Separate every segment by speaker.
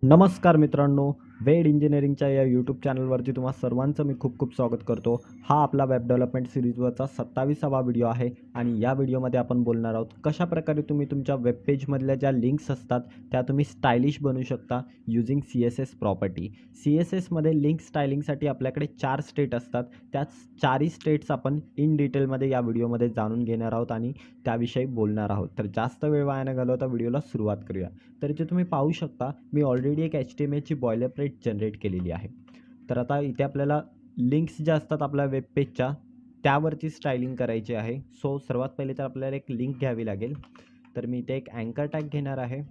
Speaker 1: नमस्कार मित्रांनो, वेड इंजिनिअरिंगच्या या यूट्यूब चॅनलवरती तुम्हा सर्वांचं मी खूप खूप स्वागत करतो। हा आपला वेब डेव्हलपमेंट सिरीजवरचा 27वा व्हिडिओ आहे आणि या व्हिडिओमध्ये आपण बोलणार आहोत कशा प्रकारे तुम्ही तुमच्या वेब पेजमधल्या ज्या लिंक्स असतात त्या तुम्ही स्टायलिश बनवू शकता यूजिंग CSS प्रॉपर्टी। CSSमध्ये लिंक स्टायलिंगसाठी आपल्याकडे 4 स्टेट असतात, त्या 4ही स्टेट्स आपण इन डिटेलमध्ये या व्हिडिओमध्ये जाणून घेणार आहोत आणि त्याविषयी बोलणार आहोत। तर जास्त वेळ वाया न घालवता व्हिडिओला सुरुवात करूया। तर इथे तुम्ही पाहू शकता मी ऑलरेडी एक HTMLची बॉयलरप्लेट जनरेट केलेली आहे। तर आता इथे आपल्याला लिंक्स ज्या असतात आपल्या वेब पेजच्या त्यावरती स्टायलिंग करायची आहे। सो सर्वात पहिले तर आपल्याला एक लिंक घ्यावी लागेल। तर मी इथे एक अँकर टॅग घेणार आहे।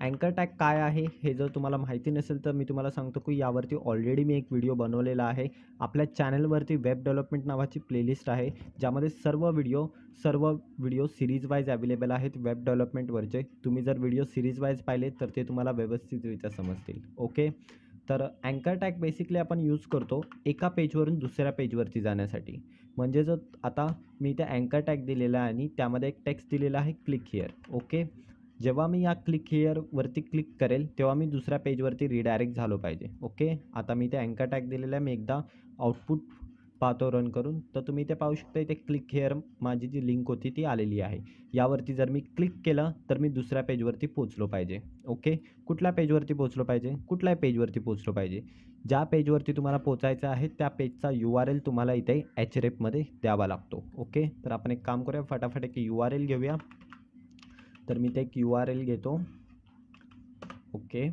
Speaker 1: अँकर टॅग काय आहे हे जर तुम्हाला माहिती नसेल तर मी तुम्हाला सांगतो की यावरती ऑलरेडी मी एक व्हिडिओ बनवलेला आहे। आपल्या चॅनलवरती वेब डेव्हलपमेंट नावाची प्लेलिस्ट आहे ज्यामध्ये सर्व व्हिडिओ सीरीज वाईज अवेलेबल आहेत वेब डेव्हलपमेंटवरचे। तुम्ही जर व्हिडिओ सीरीज वाईज पाहिले तर ते तुम्हाला व्यवस्थितरित्या समजतील। ओके, तर अँकर टॅग बेसिकली आपण यूज करतो एका पेजवरून दुसऱ्या पेजवरती जाण्यासाठी। म्हणजे जर आता मी इथे अँकर टॅग दिलेला आहे आणि त्यामध्ये एक टेक्स्ट दिलेला आहे क्लिक हिअर। ओके, जेव्हा मी या क्लिक हिअरवरती क्लिक करेल तेव्हा मी दुसऱ्या पेजवरती रिडायरेक्ट झालो पाहिजे। ओके, आता मी इथे अँकर टॅग दिलेला आहे, मी एकदा आउटपुट पाहतो रन करून। तर तुम्ही इथे पाहू शकता इथे क्लिक हिअर माझी जी लिंक होती ती आलेली आहे। यावरती जर मी क्लिक केलं तर मी दुसऱ्या पेजवरती पोचलो पाहिजे। ओके, कुठल्या पेजवरती पोचलो पाहिजे, कुठल्याही पेजवरती पोचलो पाहिजे। ज्या पेजवरती तुम्हाला पोचायचं आहे त्या पेजचा URL तुम्हाला इथे hrefमध्ये द्यावा लागतो। ओके, तर आपण एक काम करूया, फटाफट एक URL घेऊया। तर मी ते एक URL घेतो। ओके,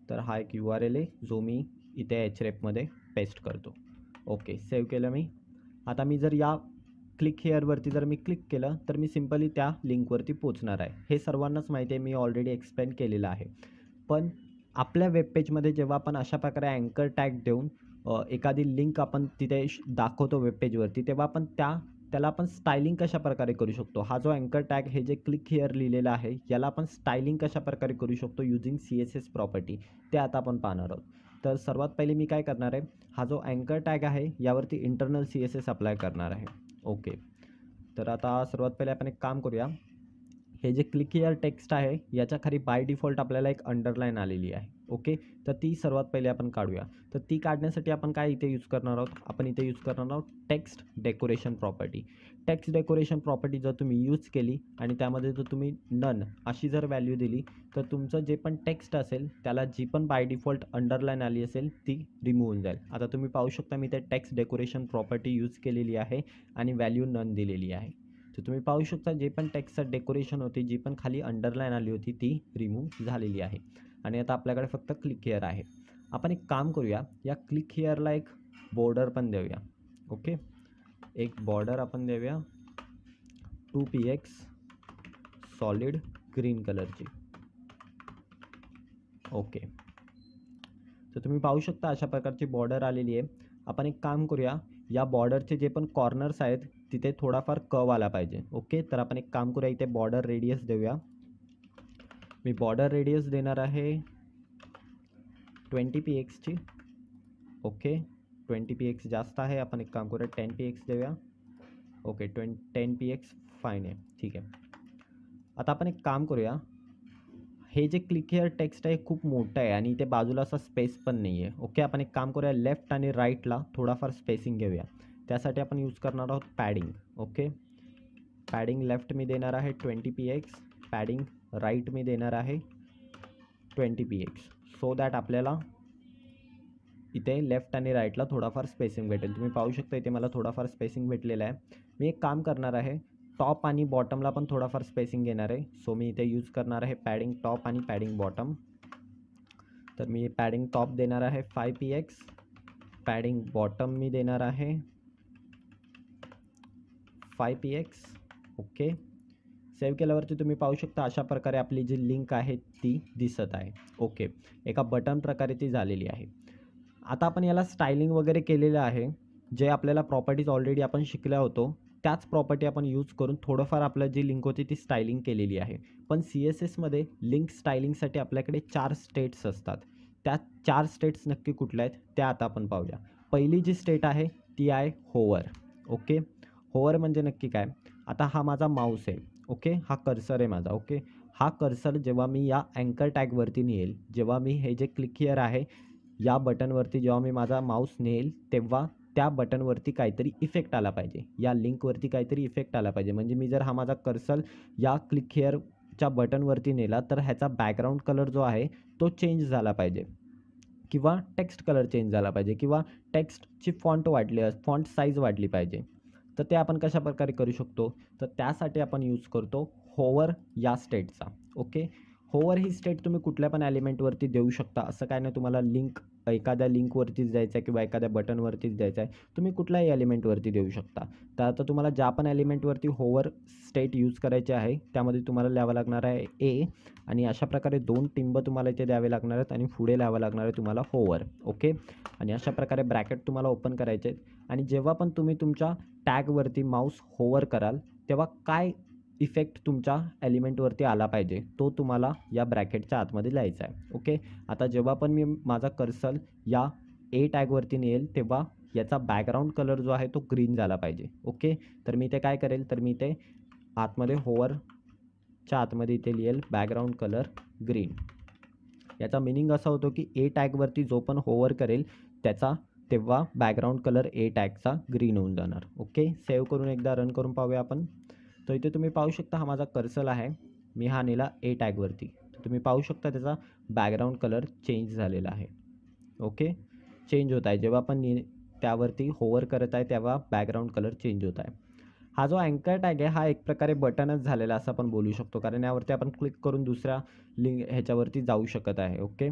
Speaker 1: तर हा एक URL आहे जो मी इथे hrefमध्ये पेस्ट करतो। ओके, सेव्ह केलं मी। आता मी जर या क्लिक हिअरवरती जर मी क्लिक केलं तर मी सिम्पली त्या लिंकवरती पोचणार आहे। हे सर्वांनाच माहिती आहे, मी ऑलरेडी एक्सप्लेन केलेलं आहे। पण आपल्या वेब पेजमध्ये जेव्हा आपण अशा प्रकारे अँकर टॅग देऊन एखादी लिंक आपण तिथे दाखवतो वेब पेजवरती तेव्हा आपण त्याला आपण स्टायलिंग कशा प्रकारे करू शकतो। हा जो अँकर टॅग हे जे क्लिक हिअर लिहिलेला आहे याला आपण स्टायलिंग कशा प्रकारे करू शकतो यूजिंग CSS प्रॉपर्टी, ते आता आपण पाहणार आहोत। तर सर्वात पहिले मी काय करणार आहे, हा जो अँकर टॅग आहे यावरती इंटरनल CSS अप्लाय करणार आहे। ओके, तर आता सर्वात पहिले आपण एक काम करूया, हे जे क्लिक हिअर टेक्स्ट आहे याच्या खाली बाय डिफॉल्ट आपल्याला एक अंडरलाईन आलेली आहे। ओके, तर ती सर्वात पहिले आपण काढूया। तर ती काढण्यासाठी आपण काय इथे यूज करणार आहोत, आपण इथे यूज करणार आहोत text decoration property. Text decoration property जर तुम्ही यूज केली आणि त्यामध्ये जर तुम्ही नन अशी जर व्हॅल्यू दिली तर तुमचं जे पण टेक्स्ट असेल त्याला जी पण बाय डिफॉल्ट अंडरलाईन आली असेल ती रिमूव्ह होऊन जाईल। आता तुम्ही पाहू शकता मी ते टेक्स्ट डेकोरेशन प्रॉपर्टी यूज केलेली आहे आणि व्हॅल्यू नन दिलेली आहे। तर तुम्ही पाहू शकता जे पण टेक्स्टचं डेकोरेशन होती, जी पण खाली अंडरलाईन आली होती ती रिमूव्ह झालेली आहे। आणि आता आपल्याकडे फक्त क्लिक हिअर आहे। आपण एक काम करूया, या क्लिक हिअरला एक बॉर्डर पण देऊया। ओके, एक बॉर्डर आपण देऊया 2px सॉलिड ग्रीन कलरची। ओके, तर तुम्ही पाहू शकता अशा प्रकारची बॉर्डर आलेली आहे। आपण एक काम करूया, या बॉर्डरचे जे पण कॉर्नर्स आहेत तिथे थोडाफार कर्व आला पाहिजे। ओके, तर आपण एक काम करूया, इथे बॉर्डर रेडियस देऊया। मी बॉर्डर रेडियस देणार आहे 20px ची। ओके, 20px जास्त आहे, आपण एक काम करूया 10px देऊया। ओके, 10px फाईन आहे, ठीक आहे। आता आपण एक काम करूया, हे जे क्लिक हिअर टेक्स्ट आहे खूप मोठं आहे आणि इथे बाजूला असा स्पेस पण नाही आहे। ओके, आपण एक काम करूया, लेफ्ट आणि राईटला थोडाफार स्पेसिंग घेऊया। त्यासाठी आपण यूज करणार आहोत padding. Okay, padding left me देणार आहे 20px, पॅडिंग राईट मी देणार आहे 20px, सो दॅट आपल्याला इथे लेफ्ट आणि राईटला थोडाफार स्पेसिंग भेटेल। तुम्ही पाहू शकता इथे मला थोडाफार स्पेसिंग भेटलेला आहे। मी एक काम करणार आहे, टॉप आणि बॉटमला पण थोडाफार स्पेसिंग घेणार आहे। सो मी इथे यूज करणार आहे पॅडिंग टॉप आणि पॅडिंग बॉटम। तर मी पॅडिंग टॉप देणार आहे 5px, पॅडिंग बॉटम मी देणार आहे 5px। ओके, सेव्ह केल्यावरती तुम्ही पाहू शकता अशा प्रकारे आपली जी लिंक आहे ती दिसत आहे। ओके, एका बटन प्रकारे ती झालेली आहे। आता आपण याला स्टायलिंग वगैरे केलेलं आहे, जे आपल्याला प्रॉपर्टीज ऑलरेडी आपण शिकल्या होतो त्याच प्रॉपर्टी आपण यूज करून थोडंफार आपलं जी लिंक होती ती स्टायलिंग केलेली आहे। पण CSSमध्ये लिंक स्टायलिंगसाठी आपल्याकडे 4 स्टेट्स असतात, त्या 4 स्टेट्स नक्की कुठल्या आहेत त्या आता आपण पाहूया. पहिली जी स्टेट आहे ती आहे होवर. ओके, होवर म्हणजे नक्की काय? आता हा माझा माऊस आहे. ओके, हा कर्सर आहे माझा. ओके, हा कर्सर जेव्हा मी या अँकर टॅगवरती नेईल, जेव्हा मी हे जे क्लिक हिअर आहे या बटनवरती जेव्हा मी माझा माऊस नेईल, तेव्हा त्या बटनवरती काहीतरी इफेक्ट आला पाहिजे, या लिंकवरती काहीतरी इफेक्ट आला पाहिजे. म्हणजे मी जर हा माझा कर्सर या क्लिक हिअरच्या बटनवरती नेला तर ह्याचा बॅकग्राऊंड कलर जो आहे तो चेंज झाला पाहिजे, किंवा टेक्स्ट कलर चेंज झाला पाहिजे, किंवा टेक्स्टची फॉन्ट साईज वाढली पाहिजे. तर ते आपण कशा प्रकारे करू शकतो? तर त्यासाठी आपण यूज करतो होवर या स्टेटचा. ओके, होवर ही स्टेट तुम्ही कुठल्या पण एलिमेंटवरती देऊ शकता. असं काय नाही तुम्हाला एखाद्या लिंकवरतीच द्यायचं आहे किंवा एखाद्या बटनवरतीच द्यायचं आहे. तुम्ही कुठल्याही एलिमेंटवरती देऊ शकता. तर आता तुम्हाला ज्या पण एलिमेंटवरती होवर स्टेट यूज करायचे आहे त्यामध्ये तुम्हाला लिहावं लागणार आहे ए, आणि अशा प्रकारे 2 टिंब तुम्हाला इथे द्यावे लागणार आहेत आणि पुढे लिहावं लागणार आहे तुम्हाला होवर. ओके, आणि अशा प्रकारे ब्रॅकेट तुम्हाला ओपन करायचे आहेत. आणि जेव्हा पण तुम्ही तुमच्या टॅगवरती माऊस होवर कराल तेव्हा काय इफेक्ट तुमच्या एलिमेंटवरती आला पाहिजे तो तुम्हाला या ब्रॅकेटच्या आतमध्ये लिहायचा आहे. ओके, आता जेव्हा पण मी माझा कर्सर या ए टॅगवरती नेईल तेव्हा याचा बॅकग्राऊंड कलर जो आहे तो ग्रीन झाला पाहिजे. ओके, तर मी ते काय करेल, तर मी ते आतमध्ये होवरच्या आतमध्ये इथे लिहेल बॅकग्राऊंड कलर ग्रीन. याचा मिनिंग असा होतो की ए टॅगवरती जो पण होवर करेल त्याचा तेव्हा बॅकग्राऊंड कलर ए टॅगचा ग्रीन होऊन जाणार. ओके, सेव्ह करून एकदा रन करून पाहूया आपण. तर इथे तुम्ही पाहू शकता हा माझा कर्सर आहे, मी हा नेला ए टॅगवरती. तर तुम्ही पाहू शकता त्याचा बॅकग्राऊंड कलर चेंज झालेला आहे. ओके, चेंज होत आहे जेव्हा आपण त्यावरती होवर करत आहे तेव्हा बॅकग्राऊंड कलर चेंज होत आहे. हा जो अँकर टॅग आहे हा एक प्रकारे बटनच झालेला असं आपण बोलू शकतो, कारण यावरती आपण क्लिक करून दुसऱ्या ह्याच्यावरती जाऊ शकत आहे. ओके,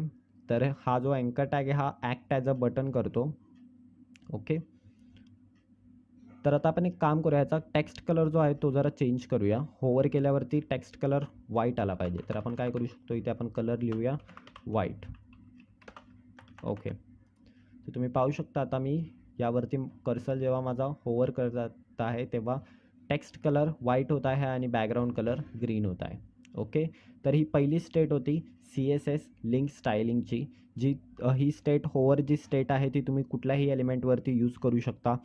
Speaker 1: तर हा जो अँकर टॅग आहे हा ॲक्ट ॲज अ बटन करतो. ओके, तर आता आपण एक काम करूया, याचा टेक्स्ट कलर जो आहे तो जरा चेंज करूया. होवर केल्यावरती टेक्स्ट कलर व्हाईट आला पाहिजे, तर आपण काय करू शकतो, इथे आपण कलर लिहूया व्हाईट. ओके, तर तुम्ही पाहू शकता आता मी यावरती कर्सर जेव्हा माझा होवर करत आहे तेव्हा टेक्स्ट कलर व्हाईट होत आहे आणि बॅकग्राऊंड कलर ग्रीन होत आहे. ओके, तर ही पहिली स्टेट होती CSS लिंक स्टायलिंगची. ही स्टेट होवर जी स्टेट आहे ती तुम्ही कुठल्याही एलिमेंटवरती यूज करू शकता.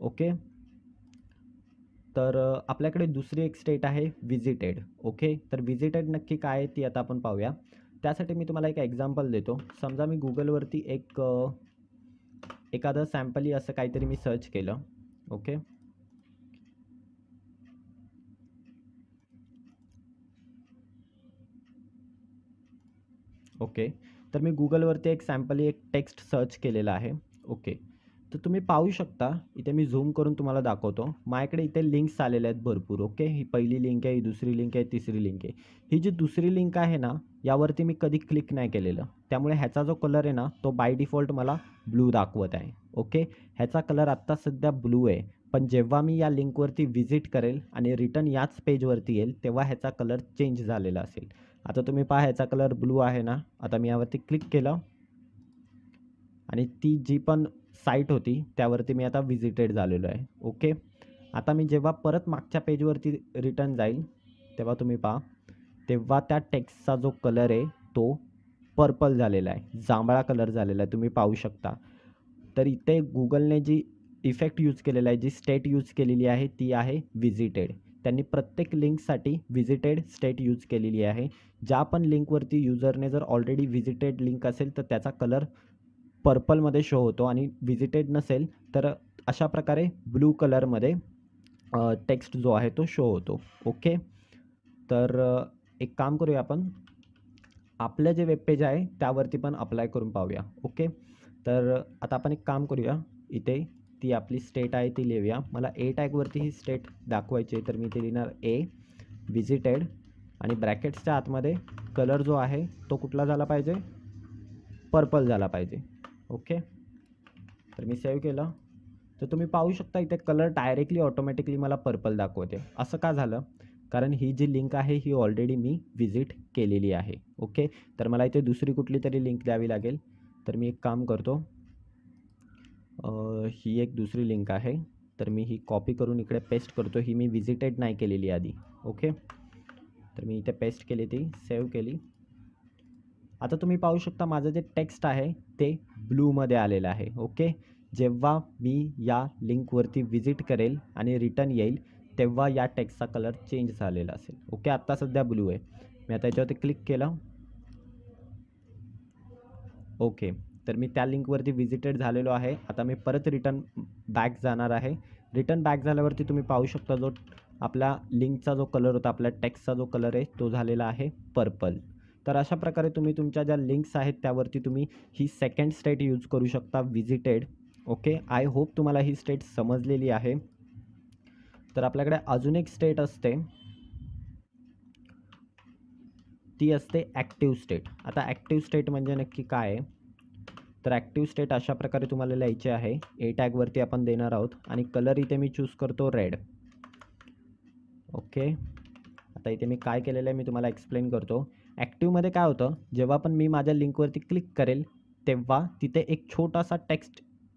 Speaker 1: ओके, तर आपल्याकडे दुसरी एक स्टेट आहे विजिटेड. ओके, तर विजिटेड नक्की काय आहे ती आता आपण पाहूया. त्यासाठी मी तुम्हाला एक एक्झाम्पल देतो. समजा मी गुगलवरती एखादं सॅम्पली असं काहीतरी मी सर्च केलं. ओके, ओके, तर मी गुगलवरती एक टेक्स्ट सर्च केलेला आहे. ओके, तर तुम्ही पाहू शकता इथे मी झूम करून तुम्हाला दाखवतो. माझ्याकडे इथे लिंक्स आलेले आहेत भरपूर. ओके, ही पहिली लिंक आहे, ही दुसरी लिंक आहे, तिसरी लिंक आहे. ही जी दुसरी लिंक आहे ना यावरती मी कधी क्लिक नाही केलेलं, त्यामुळे ह्याचा जो कलर आहे ना तो बाय डिफॉल्ट मला ब्लू दाखवत आहे. ओके, ह्याचा कलर आत्ता सध्या ब्लू आहे, पण जेव्हा मी या लिंकवरती व्हिजिट करेल आणि रिटर्न याच पेजवरती येईल तेव्हा ह्याचा कलर चेंज झालेला असेल. आता तुम्ही पहा ह्याचा कलर ब्लू आहे ना. आता मी यावरती क्लिक केलं आणि ती जी पण साईट होती त्यावरती मी आता व्हिजिटेड झालेलो आहे. ओके, आता मी जेव्हा परत मागच्या पेजवरती रिटर्न जाईल तेव्हा तुम्ही पहा तेव्हा त्या टेक्स्टचा जो कलर आहे तो पर्पल झालेला आहे, जांभळा कलर झालेला आहे, तुम्ही पाहू शकता. तर इथे गुगलने जी इफेक्ट यूज केलेला आहे, जी स्टेट यूज केलेली आहे ती आहे व्हिजिटेड. त्यांनी प्रत्येक लिंकसाठी व्हिजिटेड स्टेट यूज केलेली आहे. ज्या पण लिंकवरती युजरने जर ऑलरेडी व्हिजिटेड लिंक असेल तर त्याचा कलर पर्पलमध्ये शो होतो, आणि व्हिजिटेड नसेल तर अशा प्रकारे ब्लू कलरमध्ये टेक्स्ट जो आहे तो शो होतो. ओके, तर एक काम करूया आपण आपलं जे वेब पेज आहे त्यावरती पण अप्लाय करून पाहूया. ओके, तर आता आपण एक काम करूया, इथे ती आपली स्टेट आहे ती लिहूया. मला ए टॅगवरती ही स्टेट दाखवायची आहे, तर मी ते लिहिणार ए व्हिजिटेड, आणि ब्रॅकेट्सच्या आतमध्ये कलर जो आहे तो कुठला झाला पाहिजे, पर्पल झाला पाहिजे. ओके, तर मी सेव्ह केलं. तर तुम्ही पाहू शकता इथे कलर डायरेक्टली ऑटोमॅटिकली मला पर्पल दाखवते. असं का झालं, कारण ही जी लिंक आहे ही ऑलरेडी मी व्हिजिट केलेली आहे. ओके, तर मला इथे दुसरी कुठली तरी लिंक द्यावी लागेल. तर मी एक काम करतो, ही एक दुसरी लिंक आहे, तर मी ही कॉपी करून इकडे पेस्ट करतो. ही मी व्हिजिटेड नाही केलेली आधी. ओके, तर मी इथे पेस्ट केली, ती सेव्ह केली. आता तुम्ही पाहू शकता माझं जे टेक्स्ट आहे ते ब्लूमध्ये आलेलं आहे. ओके. जेव्हा मी या लिंकवरती व्हिजिट करेल आणि रिटर्न येईल तेव्हा या टेक्स्टचा कलर चेंज झालेला असेल. ओके. आत्ता सध्या ब्लू आहे. मी आता याच्यावरती क्लिक केलं. ओके. तर मी त्या लिंकवरती व्हिजिटेड झालेलो आहे. आता मी परत रिटर्न बॅक जाणार आहे. रिटर्न बॅक झाल्यावरती तुम्ही पाहू शकता जो आपल्या लिंकचा जो कलर होता, आपल्या टेक्स्टचा जो कलर आहे तो झालेला आहे पर्पल. तर अशा प्रकारे तुम्ही तुमच्या ज्या लिंक्स आहेत त्यावरती तुम्ही ही सेकंड स्टेट यूज करू शकता, व्हिजिटेड. ओके. आय होप तुम्हाला ही स्टेट समजलेली आहे. तर आपल्याकडे अजून एक स्टेट असते, ती असते ॲक्टिव्ह स्टेट. आता ॲक्टिव्ह स्टेट म्हणजे नक्की काय आहे? तर ॲक्टिव्ह स्टेट अशा प्रकारे तुम्हाला लिहायचे आहे. ए टॅगवरती आपण देणार आहोत आणि कलर इथे मी चूज करतो रेड. ओके. आता इथे मी काय केलेलं आहे मी तुम्हाला एक्सप्लेन करतो. ॲक्टिव्हमध्ये काय होतं, जेव्हा पण मी माझ्या लिंकवरती क्लिक करेल तेव्हा तिथे एक छोटासा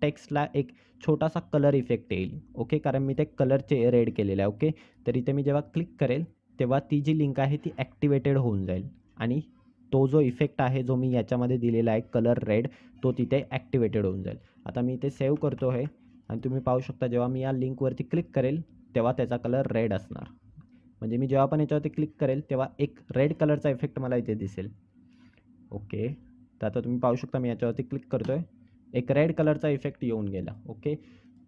Speaker 1: टेक्स्टला एक छोटासा कलर इफेक्ट येईल. ओके. कारण मी ते कलरचे रेड केलेलं आहे. ओके. तर इथे मी जेव्हा क्लिक करेल तेव्हा ती जी लिंक आहे ती ॲक्टिवेटेड होऊन जाईल आणि तो जो इफेक्ट आहे जो मी याच्यामध्ये दिलेला आहे कलर रेड, तो तिथे ॲक्टिवेटेड होऊन जाईल. आता मी इथे सेव्ह करतो आहे आणि तुम्ही पाहू शकता जेव्हा मी या लिंकवरती क्लिक करेल तेव्हा त्याचा कलर रेड असणार. म्हणजे मी जेव्हा पण याच्यावरती क्लिक करेल तेव्हा एक रेड कलरचा इफेक्ट मला इथे दिसेल. ओके. तर आता तुम्ही पाहू शकता मी याच्यावरती क्लिक करतो आहे, एक रेड कलरचा इफेक्ट येऊन गेला. ओके.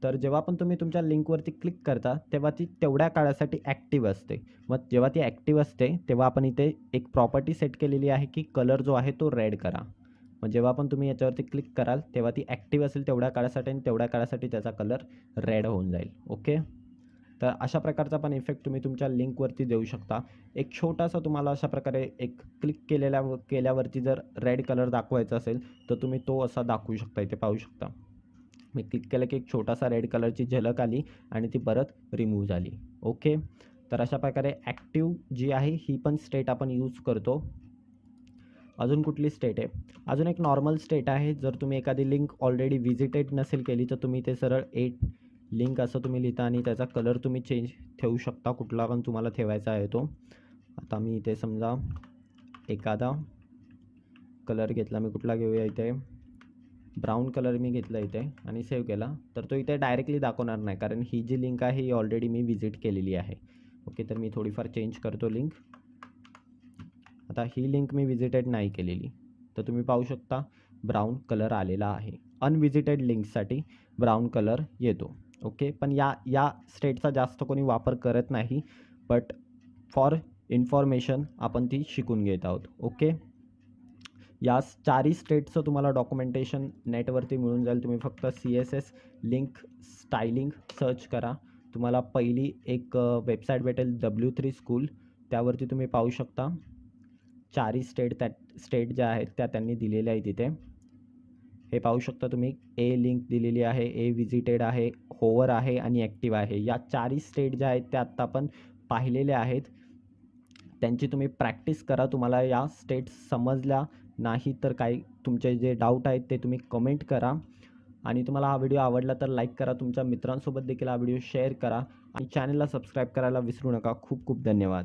Speaker 1: तर जेव्हा पण तुम्ही तुमच्या लिंकवरती क्लिक करता तेव्हा ती तेवढ्या काळासाठी ॲक्टिव्ह असते. मग जेव्हा ती ॲक्टिव्ह असते तेव्हा आपण इथे एक प्रॉपर्टी सेट केलेली आहे की कलर जो आहे तो रेड करा. मग जेव्हा पण तुम्ही याच्यावरती क्लिक कराल तेव्हा ती ॲक्टिव्ह असेल तेवढ्या काळासाठी आणि तेवढ्या काळासाठी त्याचा कलर रेड होऊन जाईल. ओके. तर अशा प्रकारचा पण इफेक्ट तुम्ही तुमच्या लिंकवरती देऊ शकता. एक छोटासा तुम्हाला अशा प्रकारे एक क्लिक केल्यावरती जर रेड कलर दाखवायचा असेल तर तुम्ही तो असा दाखवू शकता. इथे पाहू शकता मी क्लिक केलं की एक छोटासा रेड कलरची झलक आली आणि ती परत रिमूव्ह झाली. ओके. तर अशा प्रकारे ॲक्टिव्ह जी आहे ही पण स्टेट आपण यूज करतो. अजून कुठली स्टेट आहे? अजून एक नॉर्मल स्टेट आहे. जर तुम्ही एखादी लिंक ऑलरेडी व्हिजिटेड नसेल केली तर तुम्ही ते सरळ लिंक असं तुम्ही लिहिता आणि त्याचा कलर तुम्ही चेंज ठेवू शकता, कुठला पण तुम्हाला ठेवायचा आहे तो. आता मी इथे समजा एखादा कलर घेतला, मी कुठला घेऊया इथे ब्राऊन कलर मी घेतला इथे आणि सेव्ह केला. तर तो इथे डायरेक्टली दाखवणार नाही कारण ही जी लिंक आहे ही ऑलरेडी मी व्हिजिट केलेली आहे. ओके. तर मी थोडीफार चेंज करतो लिंक. आता ही लिंक मी व्हिजिटेड नाही केलेली तर तुम्ही पाहू शकता ब्राऊन कलर आलेला आहे. अनव्हिजिटेड लिंकसाठी ब्राऊन कलर येतो. ओके. पण या स्टेटचा जास्त कोणी वापर करत नाही, बट फॉर इन्फॉर्मेशन आपण ती शिकून घेत आहोत. ओके. या चारही स्टेटचं तुम्हाला डॉक्युमेंटेशन नेटवरती मिळून जाईल. तुम्ही फक्त CSS लिंक स्टायलिंग सर्च करा. तुम्हाला पहिली एक वेबसाईट भेटेल W3 स्कूल, त्यावरती तुम्ही पाहू शकता चारही स्टेट ज्या आहेत त्या त्यांनी दिलेल्या आहेत तिथे. हे पाहू शकता तुम्ही ए लिंक दिलेली आहे, ए व्हिजिटेड आहे, होवर आहे आणि ॲक्टिव्ह आहे. या चारही स्टेट ज्या आहेत त्या आत्ता आपण पाहिलेल्या आहेत. त्यांची तुम्ही प्रॅक्टिस करा. तुम्हाला या स्टेट्स समजल्या नाही तर काही तुमचे जे डाऊट आहेत ते तुम्ही कमेंट करा आणि तुम्हाला हा व्हिडिओ आवडला तर लाईक करा. तुमच्या मित्रांसोबत देखील हा व्हिडिओ शेअर करा आणि चॅनलला सबस्क्राईब करायला विसरू नका. खूप खूप धन्यवाद.